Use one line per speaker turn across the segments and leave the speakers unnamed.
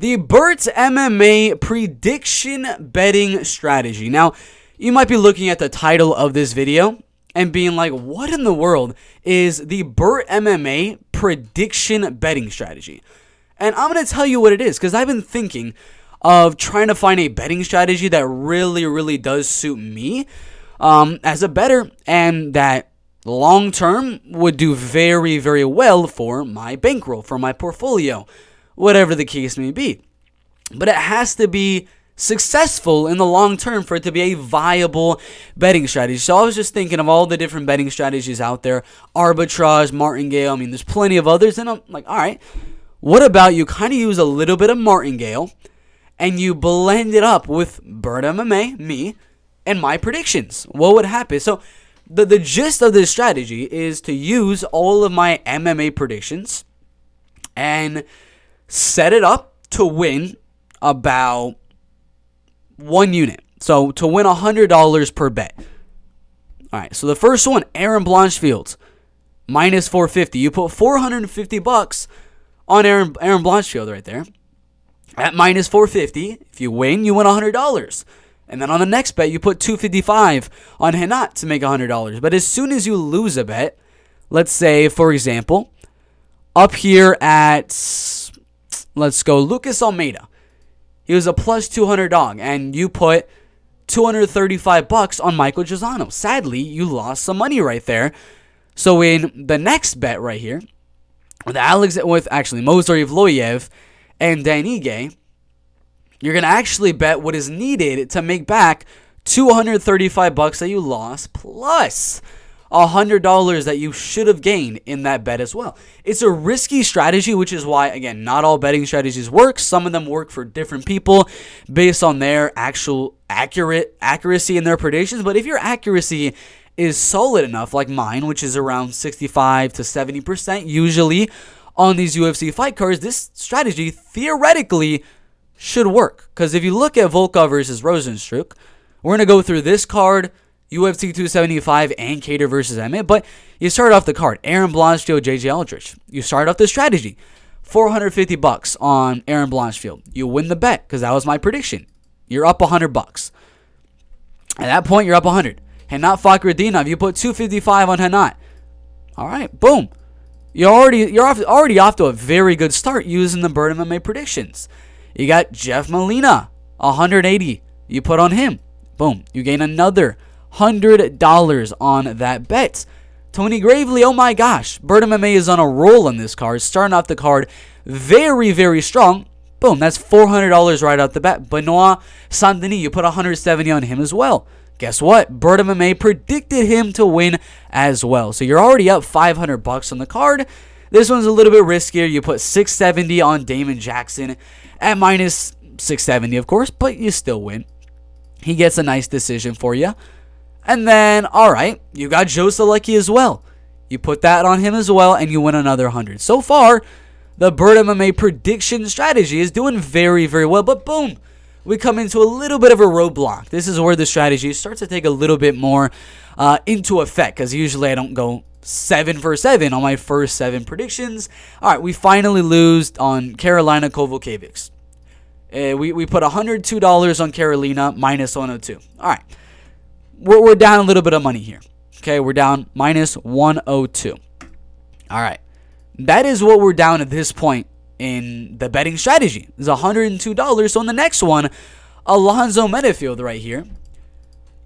the Bert MMA prediction betting strategy. Now, you might be looking at the title of this video and being like, what in the world is the Bert MMA prediction betting strategy? And I'm going to tell you what it is, because I've been thinking of trying to find a betting strategy that really does suit me as a bettor, and that long term would do very well for my bankroll, for my portfolio, whatever the case may be. But it has to be successful in the long term for it to be a viable betting strategy. So I was just thinking of all the different betting strategies out there: arbitrage, martingale. I mean, there's plenty of others, and I'm like, all right, what about you kind of use a little bit of martingale and you blend it up with Bert MMA, me, and my predictions? What would happen? So the gist of this strategy is to use all of my MMA predictions and set it up to win about 1 unit. So to win $100 per bet. All right, so the first one, Aaron Blanchfield, minus 450. You put $450 on Aaron Blanchfield right there at minus 450. If you win $100. And then on the next bet, you put $255 on Henat to make $100. But as soon as you lose a bet, let's say, for example, up here at, let's go, Lucas Almeida. He was a plus 200 dog, and you put $235 on Michael Gisano. Sadly, you lost some money right there. So in the next bet right here, with Mozar Evloyev and Dan Ige, you're going to actually bet what is needed to make back $235 that you lost, plus $100 that you should have gained in that bet as well. It's a risky strategy, which is why, again, not all betting strategies work. Some of them work for different people based on their actual accuracy in their predictions. But if your accuracy is solid enough, like mine, which is around 65 to 70% usually on these UFC fight cards, this strategy theoretically should work. Because if you look at Volkov versus Rosenstruck, we're going to go through this card, UFC 275 and Kattar versus Emmett, but you start off the card, Aaron Blanchfield, JJ Aldrich. You start off the strategy, $450 on Aaron Blanchfield. You win the bet, because that was my prediction. You're up $100. At that point, you're up 100. Henat Fakhretdinov, you put $255 on Henat. All right, boom. You're already off to a very good start using the Bert MMA predictions. You got Jeff Molina, $180. You put on him. Boom. You gain another $100 on that bet. Tony Gravely, oh my gosh. Bert MMA is on a roll on this card. Starting off the card very strong. Boom. That's $400 right out the bat. Benoit Saint-Denis, you put $170 on him as well. Guess what? Bert MMA predicted him to win as well. So you're already up $500 on the card. This one's a little bit riskier. You put $670 on Damon Jackson at minus 670, of course, but you still win. He gets a nice decision for you. And then, all right, you got Joe Solecki as well. You put that on him as well, and you win another 100. So far, the Bert MMA prediction strategy is doing very well, but boom, we come into a little bit of a roadblock. This is where the strategy starts to take a little bit more into effect, because usually I don't go 7 for 7 on my first 7 predictions. All right, we finally lose on Carolina Kovalkiewicz. We put $102 on Carolina, minus 102. All right, we're down a little bit of money here. Okay, we're down minus 102. All right, that is what we're down at this point in the betting strategy. It's $102. So on the next one, Alonzo Metafield right here,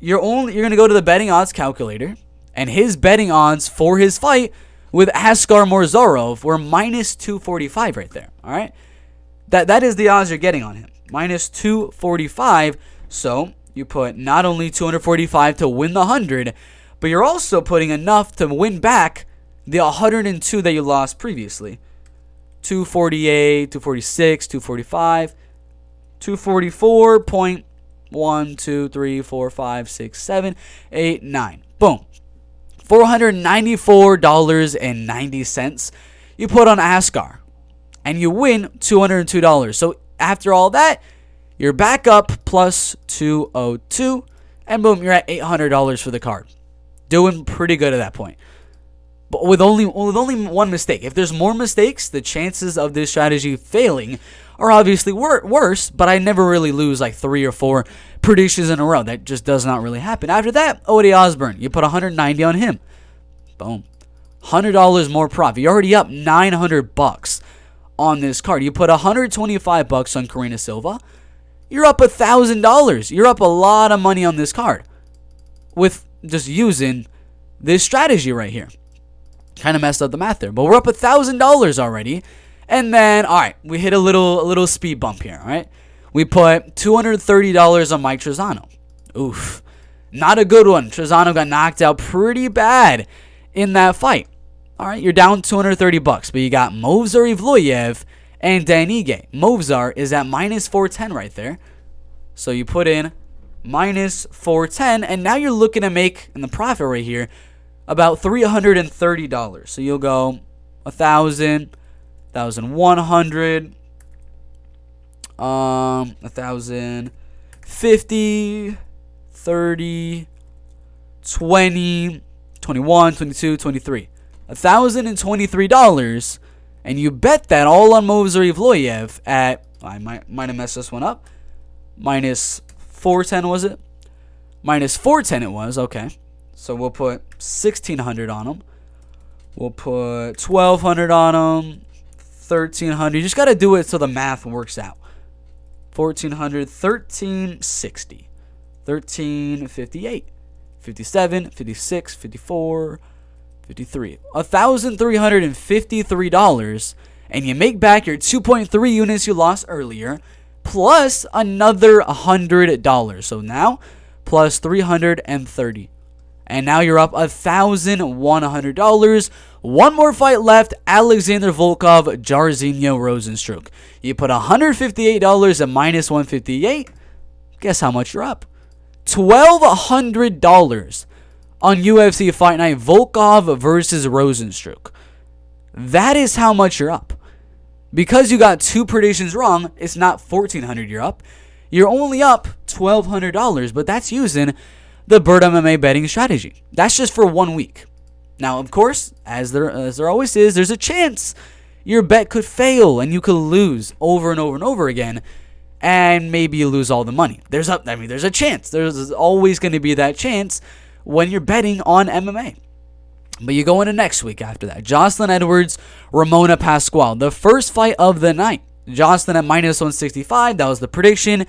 you're going to go to the betting odds calculator, and his betting odds for his fight with Askar Morzarov were minus 245 right there. All right, that is the odds you're getting on him, minus 245. So you put not only 245 to win the 100, but you're also putting enough to win back the 102 that you lost previously. 248, 246, 245, 244.1, 2, 3, 4, 5, 6, 7, 8, 9. Boom. $494.90 you put on Askar, and you win $202. So after all that, you're back up plus 202, and boom, you're at $800 for the card. Doing pretty good at that point. But with only one mistake. If there's more mistakes, the chances of this strategy failing are obviously worse, but I never really lose like 3 or 4 predictions in a row. That just does not really happen. After that, Odie Osbourne, you put 190 on him. Boom. $100 more profit. You're already up $900 on this card. You put $125 on Karina Silva. You're up $1,000. You're up a lot of money on this card with just using this strategy right here. Kind of messed up the math there, but we're up $1,000 already. And then, all right, we hit a little speed bump here. All right, we put $230 on Mike Trizano. Oof, not a good one. Trizano got knocked out pretty bad in that fight. All right, you're down $230, but you got Movsar Evloev and Dan Ige. Movsar is at minus 410 right there. So you put in minus 410, and now you're looking to make, in the profit right here, about $330. So you'll go 1,000, 1,100, 1,050, 30, 20, 21, 22, 23. $1,023, and you bet that all on Movsar Evloev at, I might have messed this one up, minus 410 was it? Minus 410 it was, okay. So we'll put 1,600 on him. We'll put 1,200 on him, 1,300. You just got to do it so the math works out. 1,400, 1,360, 1,358, 57, 56, 54, 53. $1,353, and you make back your 2.3 units you lost earlier, plus another $100. So now, plus 330. And now you're up $1,100. One more fight left. Alexander Volkov, Jairzinho Rozenstruik. You put $158 at minus 158. Guess how much you're up? $1,200 on UFC Fight Night. Volkov versus Rozenstruik. That is how much you're up. Because you got 2 predictions wrong, it's not $1,400 you're up. You're only up $1,200, but that's using the Bert MMA betting strategy. That's just for 1 week. Now, of course, as there always is, there's a chance your bet could fail and you could lose over and over and over again, and maybe you lose all the money. There's a chance. There's always going to be that chance when you're betting on MMA. But you go into next week after that. Jocelyn Edwards, Ramona Pascual. The first fight of the night. Jocelyn at minus 165. That was the prediction.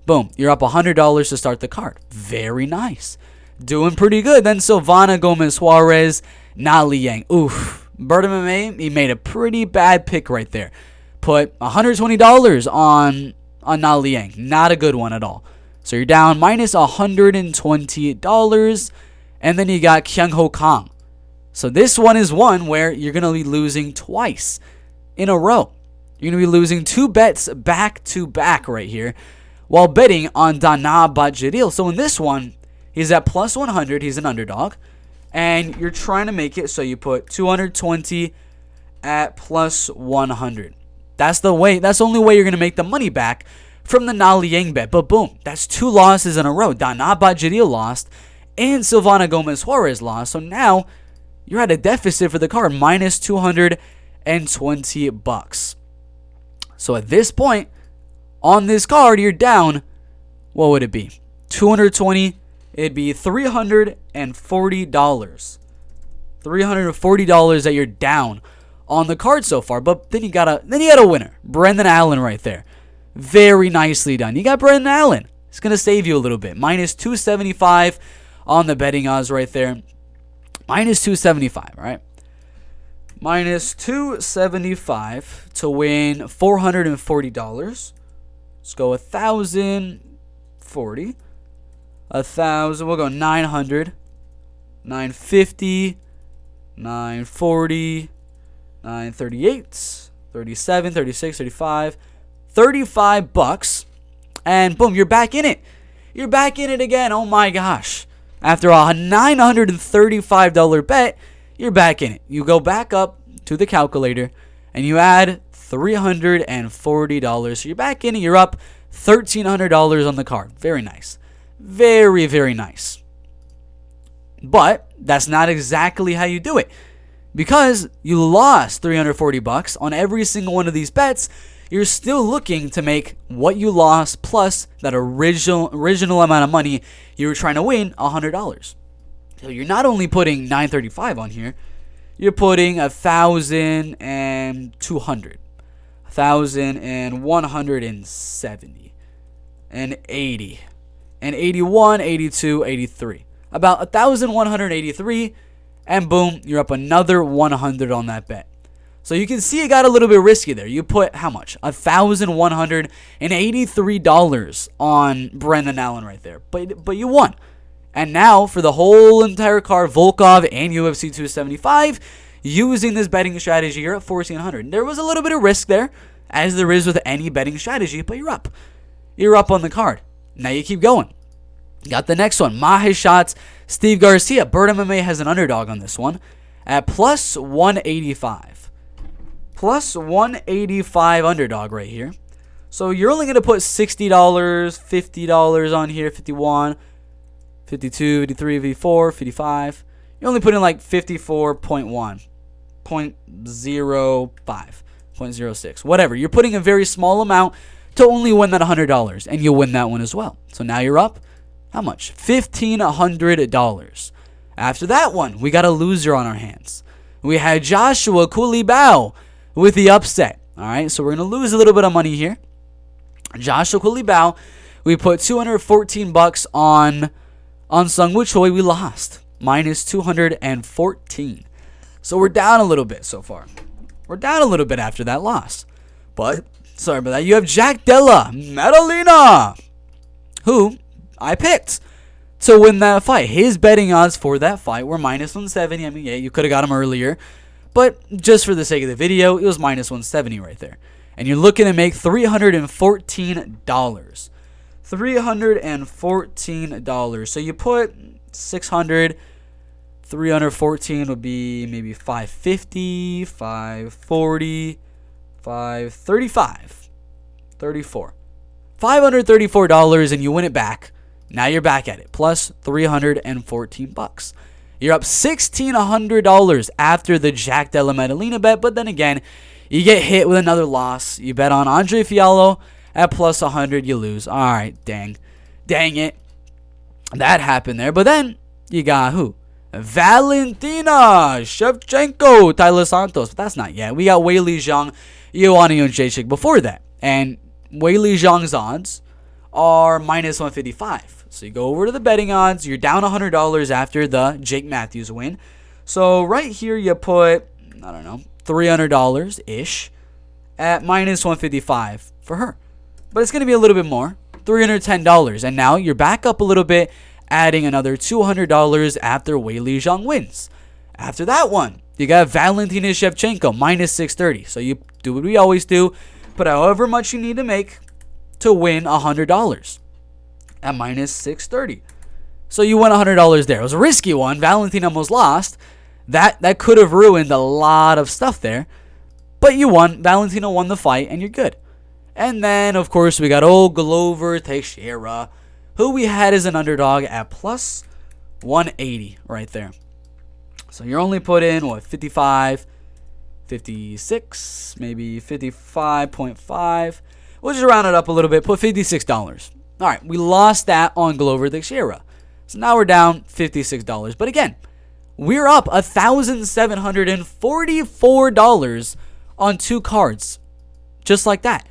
Boom, you're up $100 to start the card. Very nice. Doing pretty good. Then Silvana Gomez Suarez, Na Liang. Oof. Bert MMA, he made a pretty bad pick right there. Put $120 on Na Liang. Not a good one at all. So you're down minus $120. And then you got Kyung Ho Kang. So this one is one where you're going to be losing twice in a row. You're going to be losing 2 bets back to back right here, while betting on Dana Bajadil. So in this one, he's at plus 100. He's an underdog. And you're trying to make it so you put 220 at plus 100. That's the way. That's the only way you're going to make the money back from the Na Liang bet. But boom, that's 2 losses in a row. Dana Bajadil lost and Silvana Gomez Suarez lost. So now you're at a deficit for the card, minus $220. So at this point, on this card, you're down, what would it be? 220, it'd be $340. $340 that you're down on the card so far. But then you got a winner, Brendan Allen right there. Very nicely done. You got Brendan Allen. It's going to save you a little bit. Minus 275 on the betting odds right there. Minus 275, all right? Minus 275 to win $440. Let's go 1,040. 1,000. We'll go 900. 950. 940. 938. 37. 36. 35. $35. And boom, you're back in it. You're back in it again. Oh my gosh. After a $935 bet, you're back in it. You go back up to the calculator and you add $340. So you're back in it. You're up $1,300 on the card. Very nice. Very, very nice. But that's not exactly how you do it. Because you lost $340 on every single one of these bets, you're still looking to make what you lost plus that original amount of money you were trying to win, $100. So you're not only putting $935 on here, you're putting 1,200, 1,170, and 80, and 81, 82, 83. About 1,183, and boom, you're up another 100 on that bet. So you can see it got a little bit risky there. You put how much? $1,183 on Brendan Allen right there. But you won. And now for the whole entire card, Volkov and UFC 275, using this betting strategy, you're at 1,400. There was a little bit of risk there, as there is with any betting strategy, but you're up. You're up on the card. Now you keep going. Got the next one. Mahesh Steve Garcia. Bert MMA has an underdog on this one at plus 185. Plus 185 underdog right here. So you're only going to put $60, $50 on here, 51, 52, 53, 54, 55. You're only putting like 54.1, 0.05, 0.06, whatever. You're putting a very small amount to only win that $100, and you'll win that one as well. So now you're up, how much? $1,500. After that one, we got a loser on our hands. We had Joshua Culibao with the upset. All right, so we're going to lose a little bit of money here. Joshua Culibao, we put $214 on Sungwoo Choi. We lost, minus 214. So we're down a little bit so far. We're down a little bit after that loss. But, sorry about that. You have Jack Della Maddalena, who I picked to win that fight. His betting odds for that fight were minus 170. I mean, yeah, you could have got him earlier. But just for the sake of the video, it was minus 170 right there. And you're looking to make $314. $314. So you put 600. 314 would be maybe 550, 540, 535, 34. $534 and you win it back. Now you're back at it. Plus $314. You're up $1,600 after the Jack Della Maddalena bet, but then again, you get hit with another loss. You bet on Andre Fiallo at plus 100, you lose. All right, dang it. That happened there. But then you got who? Valentina Shevchenko, Tyler Santos. But that's not yet. We got Weili Zhang, Ioana Jędrzejczyk before that. And Weili Zhang's odds are minus 155. So you go over to the betting odds. You're down $100 after the Jake Matthews win. So right here you put, I don't know, $300-ish at minus 155 for her. But it's going to be a little bit more, $310. And now you're back up a little bit, adding another $200 after Weili Zhang wins. After that one, you got Valentina Shevchenko, minus 630. So you do what we always do, put however much you need to make to win $100 at minus 630. So you won $100 there. It was a risky one. Valentina almost lost. That could have ruined a lot of stuff there. But you won. Valentina won the fight, and you're good. And then, of course, we got old Glover Teixeira, who we had as an underdog at plus 180 right there. So you're only put in, what, 55, 56, maybe 55.5. We'll just round it up a little bit, put $56. All right, we lost that on Glover Teixeira. So now we're down $56. But again, we're up $1,744 on two cards. Just like that.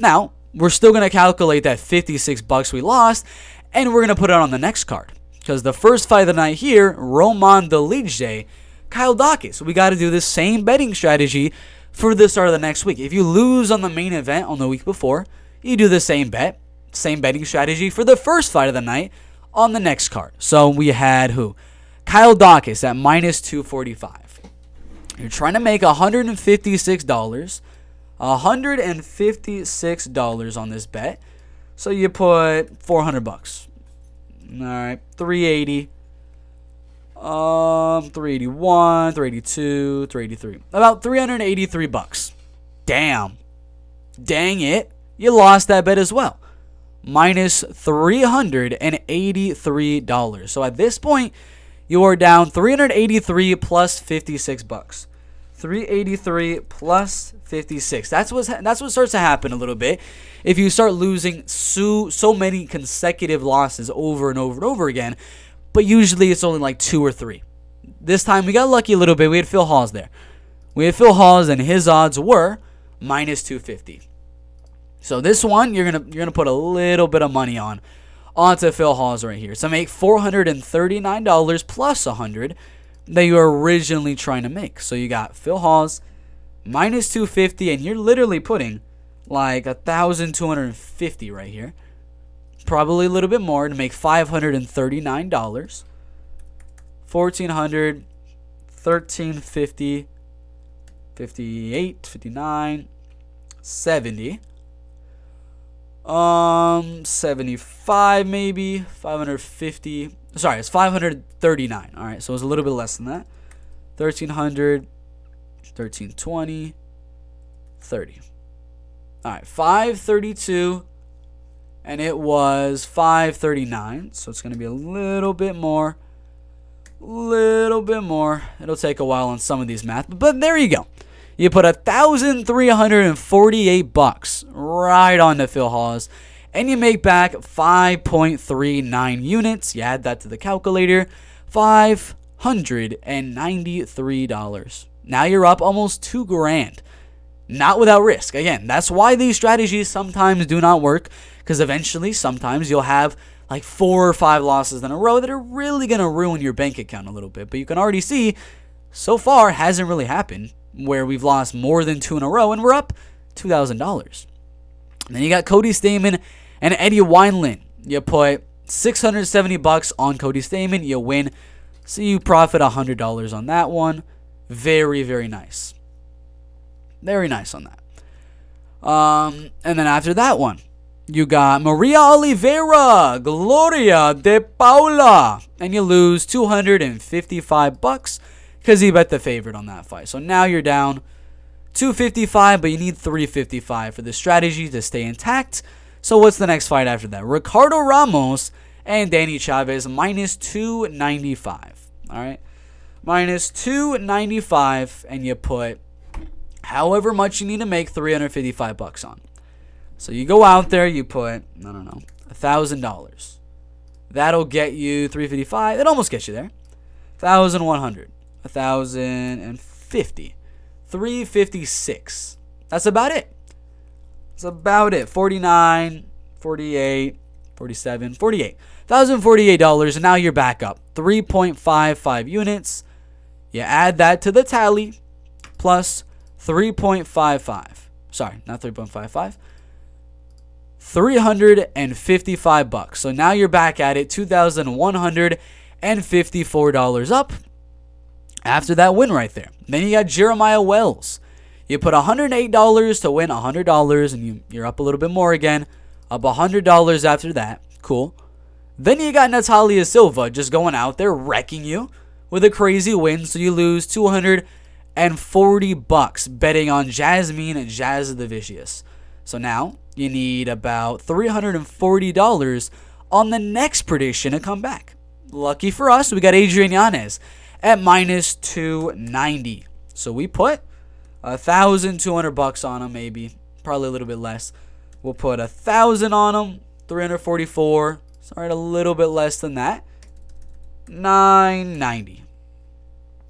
Now, we're still going to calculate that $56 we lost, and we're going to put it on the next card. Because the first fight of the night here, Roman Dolidze, Kyle Dawkins. We got to do the same betting strategy for the start of the next week. If you lose on the main event on the week before, you do the same bet, same betting strategy for the first fight of the night on the next card. So we had who? Kyle Dawkins at minus 245. You're trying to make $156. $156 on this bet. So you put $400. All right, 380. 381, 382, 383. About $383. Damn. Dang it. You lost that bet as well. Minus $383. So at this point, you are down $383 plus $56. 383 plus 56. That's what starts to happen a little bit if you start losing so many consecutive losses over and over and over again. But usually it's only like 2 or 3. This time we got lucky a little bit. We had Phil Hawes there. We had Phil Hawes, and his odds were minus 250. So this one you're gonna put a little bit of money onto Phil Hawes right here. So make $439 plus 100 that you were originally trying to make. So you got Phil Hawes minus 250, and you're literally putting like 1,250 right here. Probably a little bit more to make $539. 1,400, 1,350, 58, 59, 70. 75 maybe, 550. Sorry, it's 539. All right, so it's a little bit less than that. 1,300, 1,320, 30. All right, 532, and it was 539. So it's going to be a little bit more. It'll take a while on some of these math, but there you go. You put $1,348 right on to Phil Hawes, and you make back 5.39 units. You add that to the calculator, $593. Now you're up almost $2,000. Not without risk. Again, that's why these strategies sometimes do not work, because eventually, sometimes you'll have like 4 or 5 losses in a row that are really going to ruin your bank account a little bit. But you can already see, so far, hasn't really happened where we've lost more than 2 in a row, and we're up $2,000. Then you got Cody Stamann and Eddie Wineland. You put $670 on Cody Stamann, you win, so you profit $100 on that one. Very, very nice. Very nice on that. And then after that one, you got Maria Oliveira, Gloria de Paula, and you lose $255 because he bet the favorite on that fight. So now you're down $255, but you need $355 for the strategy to stay intact. So what's the next fight after that? Ricardo Ramos and Danny Chavez, minus $295. All right, minus $295, and you put however much you need to make $355 on. So you go out there, you put, I don't know, $1,000. That'll get you $355. It almost gets you there. 1,100, 1,050, 356. That's about it. That's about it. 49, 48, 47, 48. $1,048, and now you're back up. 3.55 units. You add that to the tally, plus 3.55. Sorry, not 3.55. $355. So now you're back at it, $2,154 up after that win right there. Then you got Jeremiah Wells. You put $108 to win $100, and you're up a little bit more again, up $100 after that. Cool. Then you got Natalia Silva just going out there wrecking you with a crazy win, so you lose $240 betting on Jasmine Jazz the Vicious. So now you need about $340 on the next prediction to come back. Lucky for us, we got Adrian Yanez at minus 290. So we put $1,200 on him, maybe, probably a little bit less. We'll put 1,000 on him, 344. Sorry, a little bit less than that. 990.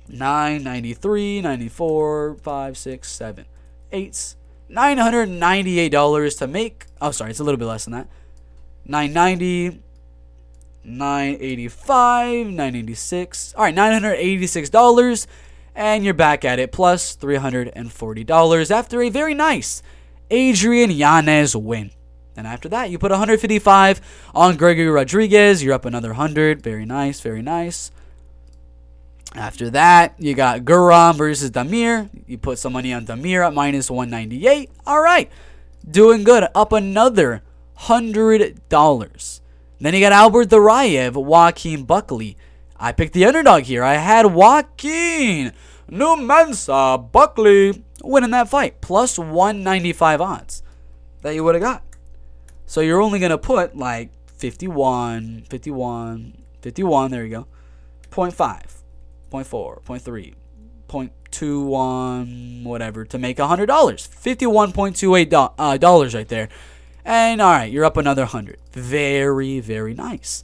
993, 94, 5, 6, 7, 8. $998 to make. Oh, sorry, it's a little bit less than that. 990, 985, 986. All right, $986, and you're back at it, plus $340 after a very nice Adrian Yanez win. Then after that, you put $155 on Gregory Rodriguez. You're up another $100. Very nice, very nice. After that, you got Guram versus Damir. You put some money on Damir at minus 198. All right, doing good. Up another $100. Then you got Albert Duraev, Joaquin Buckley. I picked the underdog here. I had Joaquin Numansa Buckley winning that fight. Plus 195 odds that you would have got. So you're only going to put like 51, there you go, 0.5. 0.4, 0.3, 51.21 whatever to make $100. $51.28 dollars right there. And all right, you're up another 100. Very, very nice.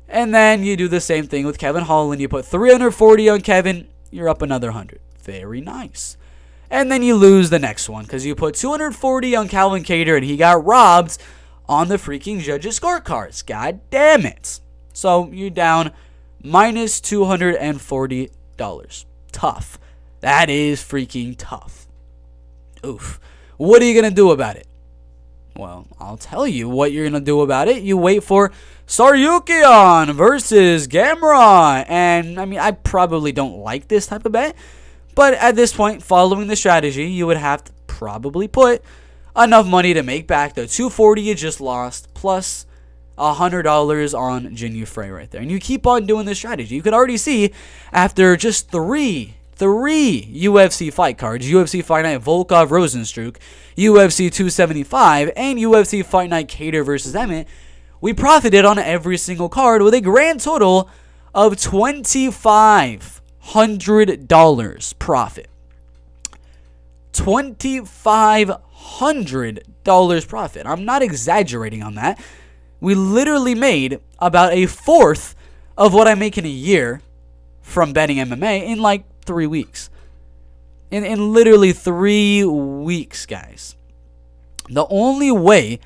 And then you do the same thing with Kevin Holland. You put 340 on Kevin, you're up another 100. Very nice. And then you lose the next one because you put 240 on Calvin Kattar and he got robbed on the freaking judges' scorecards. God damn it. So you're down minus $240. Tough. That is freaking tough. Oof. What are you going to do about it? Well, I'll tell you what you're going to do about it. You wait for Saryukian versus Gamrot. And, I mean, I probably don't like this type of bet. But at this point, following the strategy, you would have to probably put enough money to make back the $240 you just lost, plus $100 on Jin Frey right there. And you keep on doing this strategy. You could already see after just three UFC fight cards, UFC Fight Night Volkov Rosenstruck, UFC 275, and UFC Fight Night Kattar versus Emmett, we profited on every single card with a grand total of $2,500 profit. $2,500 profit. I'm not exaggerating on that. We literally made about a fourth of what I make in a year from betting MMA in like 3 weeks. In literally 3 weeks, guys. The only way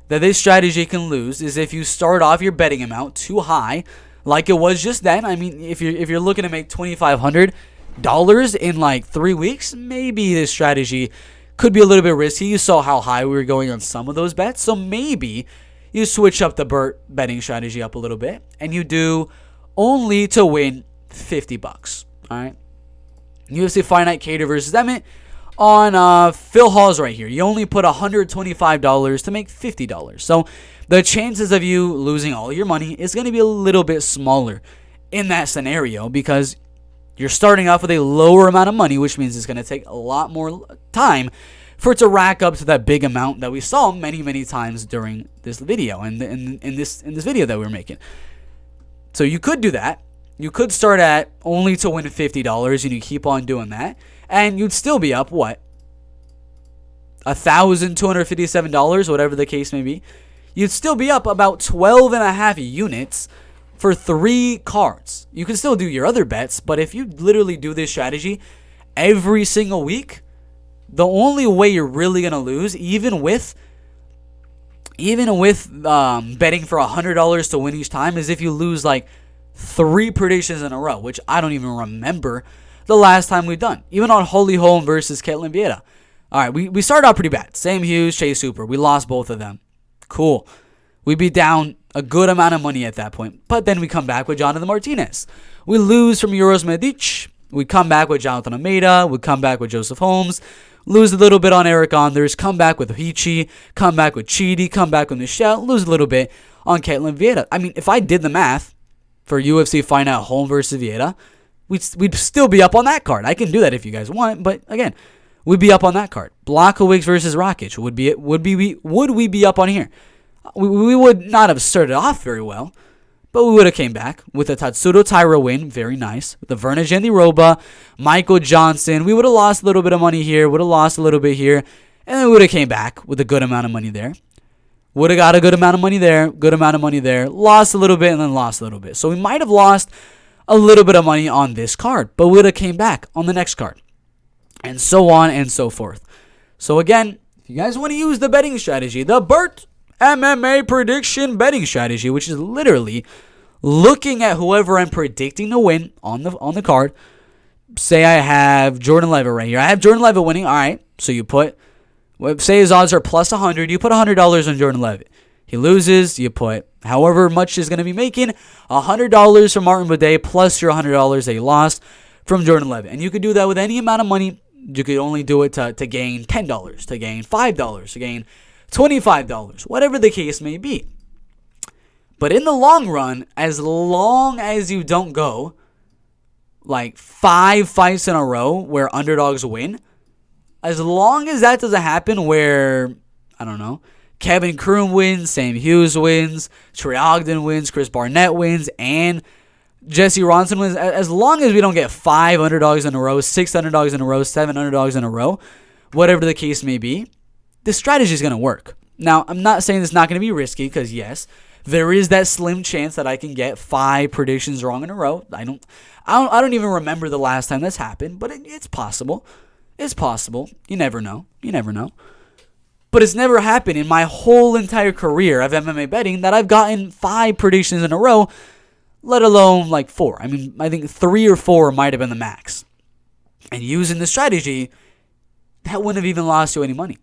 that this strategy can lose is if you start off your betting amount too high, like it was just then. I mean, if you're looking to make $2,500 in like 3 weeks, maybe this strategy could be a little bit risky. You saw how high we were going on some of those bets, so maybe you switch up the Bert betting strategy up a little bit, and you do only to win $50. All right. UFC Fight Night Kattar versus Emmett on Phil Hawes right here. You only put $125 to make $50. So the chances of you losing all your money is going to be a little bit smaller in that scenario because you're starting off with a lower amount of money, which means it's going to take a lot more time for it to rack up to that big amount that we saw many, many times during this video and in this video that we're making. So you could do that. You could start at only to win $50 and you keep on doing that. And you'd still be up, what? $1,257, whatever the case may be. You'd still be up about 12 and a half units for 3 cards. You can still do your other bets, but if you literally do this strategy every single week, the only way you're really going to lose, even with betting for $100 to win each time, is if you lose like 3 predictions in a row, which I don't even remember the last time we've done. Even on Holly Holm versus Ketlen Vieira. All right, we started out pretty bad. Sam Hughes, Chase Hooper. We lost both of them. Cool. We'd be down a good amount of money at that point. But then we come back with Jonathan Martinez. We lose from Euros Medic. We come back with Jonathan Almeida. We come back with Joseph Holmes. Lose a little bit on Eric Anders. Come back with Hichi. Come back with Chidi. Come back with Michelle. Lose a little bit on Ketlen Vieira. I mean, if I did the math for UFC Fight Night Holm versus Vieira, we'd still be up on that card. I can do that if you guys want, but again, we'd be up on that card. Blachowicz versus Rakic would we be up on here? We would not have started off very well, but we would have came back with a Tatsudo Taira win, very nice. With the Verna Jandiroba, Michael Johnson, we would have lost a little bit of money here, would have lost a little bit here, and then we would have came back with a good amount of money there. Would have got a good amount of money there, lost a little bit, and then lost a little bit. So we might have lost a little bit of money on this card, but would have came back on the next card, and so on and so forth. So again, if you guys want to use the betting strategy, the Bert MMA prediction betting strategy, which is literally looking at whoever I'm predicting to win on the card. Say I have Jordan Levitt right here. I have Jordan Levitt winning. All right, so you put, say his odds are plus 100. You put $100 on Jordan Levitt. He loses, you put however much he's going to be making, $100 from Martin Buday plus your $100 that you lost from Jordan Levitt. And you could do that with any amount of money. You could only do it to gain $10, to gain $5, to gain $25, whatever the case may be. But in the long run, as long as you don't go like 5 fights in a row where underdogs win, as long as that doesn't happen where, I don't know, Kevin Kroon wins, Sam Hughes wins, Trey Ogden wins, Chris Barnett wins, and Jesse Ronson wins, as long as we don't get 5 underdogs in a row, 6 underdogs in a row, 7 underdogs in a row, whatever the case may be, the strategy is going to work. Now, I'm not saying it's not going to be risky, because yes, there is that slim chance that I can get 5 predictions wrong in a row. I don't even remember the last time that's happened, but it's possible. It's possible. You never know. You never know. But it's never happened in my whole entire career of MMA betting that I've gotten 5 predictions in a row, let alone like 4. I mean, I think 3 or 4 might have been the max. And using the strategy, that wouldn't have even lost you any money.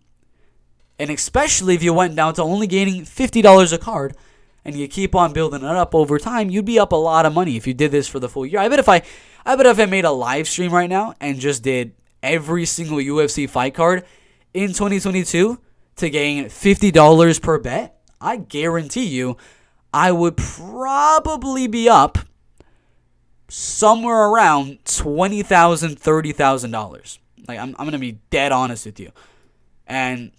And especially if you went down to only gaining $50 a card and you keep on building it up over time, you'd be up a lot of money if you did this for the full year. I bet if I made a live stream right now and just did every single UFC fight card in 2022 to gain $50 per bet, I guarantee you I would probably be up somewhere around $20,000, $30,000. Like, I'm going to be dead honest with you. And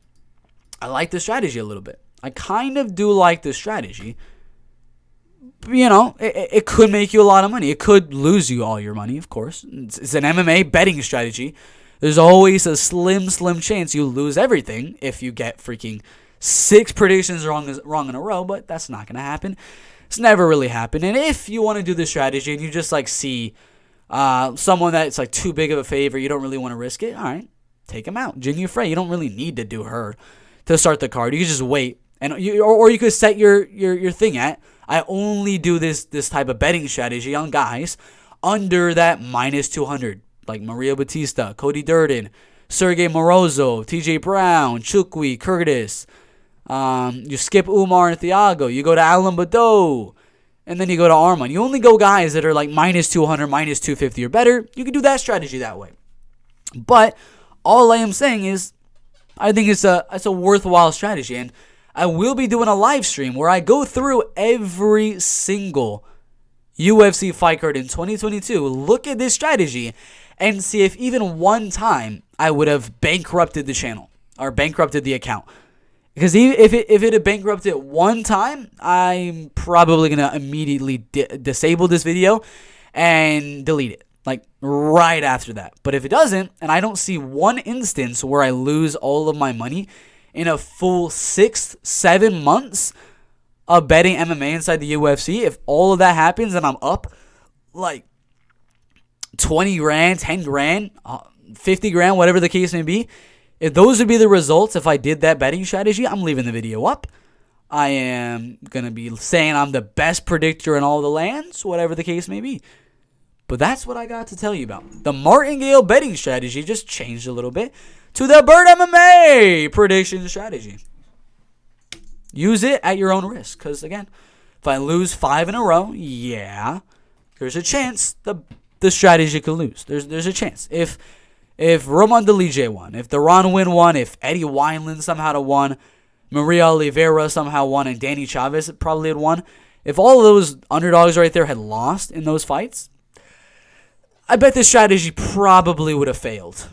I like the strategy a little bit. I kind of do like the strategy. You know, it could make you a lot of money. It could lose you all your money, of course. It's an MMA betting strategy. There's always a slim chance you lose everything if you get freaking 6 predictions wrong in a row, but that's not going to happen. It's never really happened. And if you want to do this strategy and you just like see someone that's like too big of a favor, you don't really want to risk it, all right, take him out. Jinh Frey, you don't really need to do her to start the card. You can just wait. And or you could set your thing at, I only do this type of betting strategy on guys under that minus 200, like Maria Batista, Cody Durden, Sergey Morozo, TJ Brown, Chukwi, Curtis. You skip Umar and Thiago. You go to Alan Badeau. And then you go to Arman. You only go guys that are like minus 200, minus 250 or better. You can do that strategy that way. But all I am saying is I think it's a worthwhile strategy. And I will be doing a live stream where I go through every single UFC fight card in 2022, look at this strategy, and see if even one time I would have bankrupted the channel or bankrupted the account. Because if it had bankrupted one time, I'm probably going to immediately disable this video and delete it, like right after that. But if it doesn't, and I don't see one instance where I lose all of my money in a full 6-7 months of betting MMA inside the UFC, if all of that happens and I'm up like 20 grand, 10 grand, 50 grand, whatever the case may be, if those would be the results if I did that betting strategy, I'm leaving the video up. I am going to be saying I'm the best predictor in all the lands, whatever the case may be. But that's what I got to tell you about. The Martingale betting strategy just changed a little bit to the Bert MMA prediction strategy. Use it at your own risk. Because, again, if I lose 5 in a row, yeah, there's a chance the strategy could lose. There's a chance. If Roman Dolidze won, if Deron Winn won, if Eddie Wineland somehow won, Maria Oliveira somehow won, and Danny Chavez probably had won, if all of those underdogs right there had lost in those fights, I bet this strategy probably would have failed.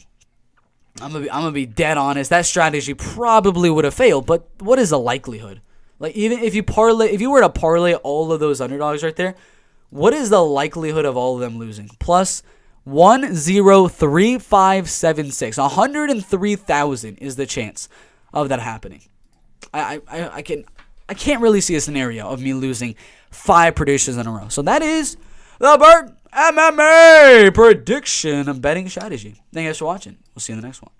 I'm gonna be dead honest. That strategy probably would have failed. But what is the likelihood? Like, even if you were to parlay all of those underdogs right there, what is the likelihood of all of them losing? Plus 1,03576. 103,000 is the chance of that happening. I can't really see a scenario of me losing 5 predictions in a row. So that is the Bert MMA prediction and betting strategy. Thank you guys for watching. We'll see you in the next one.